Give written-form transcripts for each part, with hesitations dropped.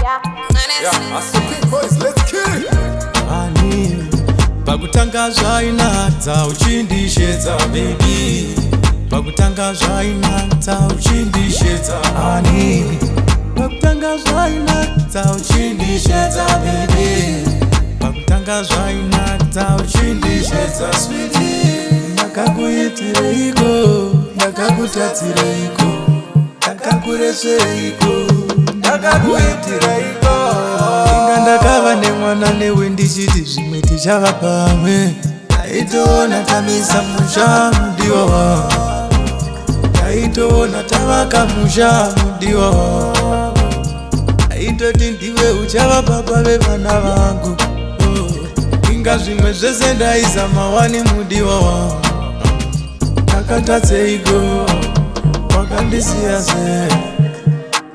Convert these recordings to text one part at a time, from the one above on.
Yeah, I said big boys, let's kill it. Ani pakutangazva inadza uchindishedza baby, pakutangazva inadza uchindishedza ani, pakutangazva inadza uchindishedza baby, pakutangazva inadza uchindishedza sweetie. Ndakakuitireiko, ndakakutatsireiko, ndakakuresereiko, ndakakuitireiko. Inga ndakava nemwana newe ndichiti zvimwe tichava pamwe. Taitoona tamisa musha mudiwa wangu, taitoona tavaka musha mudiwa wangu, taitoti ndiwe uchava baba vevana vangu. Inga zvimwe zvese ndaizama wani mudiwa wangu. Ndakatatseiko wakandisiya sei?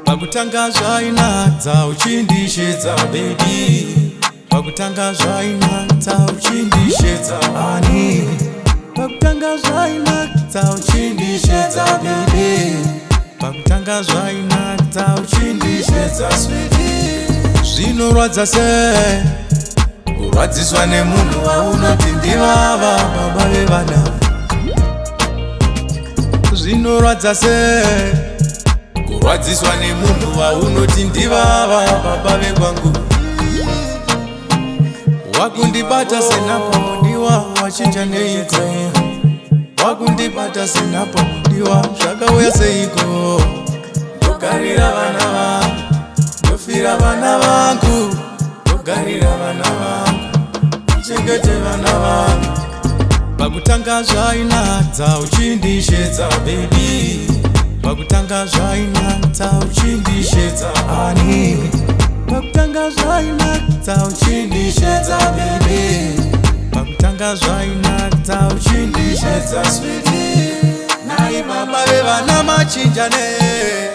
Pakutangazva inadza uchindishedza baby, pakutangazva inadza uchindishedza ani, pakutangazva inadza uchindishedza baby, pakutangazva inadza uchindishedza sweetie. Zvinorwadza sei kurwadziswa nemunhu waunoti ndivava baba vevana? Zvinorwadza sei kurwadziswa nemunhu waunoti ndivava baba vekwangu? Wakundibata senapo mudiwa, wachinja neiko? Wakundibata senapo mudiwa, zvakauya seiko? Ndogarira vana vangu, ndofira vana vangu, ndogarira vana vangu, uchengete vana vangu. Pakutangazva inadza uchindishedza baby, pakutangazva inadza uchindishedza ani, pakutangazva inadza uchindishedza baby, pakutangazva inadza uchindishedza sweetie. Nai baba vevana machinja nei,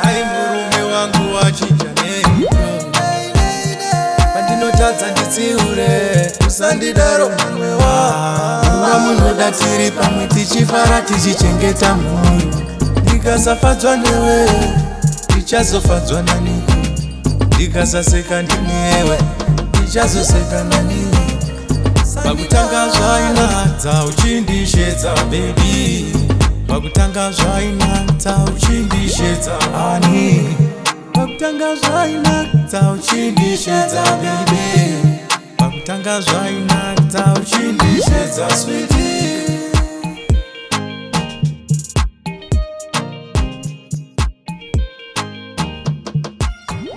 nai murume wangu wachinja nei, pandinotadza nditsiure usandidaro mumwe wangu. Unga munoda tiri pamwe tichifara tichichengeta mhuri, ndikasafadzwa newe ndichazofadzwa naniko, ndikasaseka ndinewe ndichazoseka naniko. Pakutangazva inadza uchindishedza baby, pakutangazva inadza uchindishedza ani, pakutangazva inadza uchindishedza baby, pakutangazva inadza uchindishedza sweetie.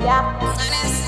Yeah.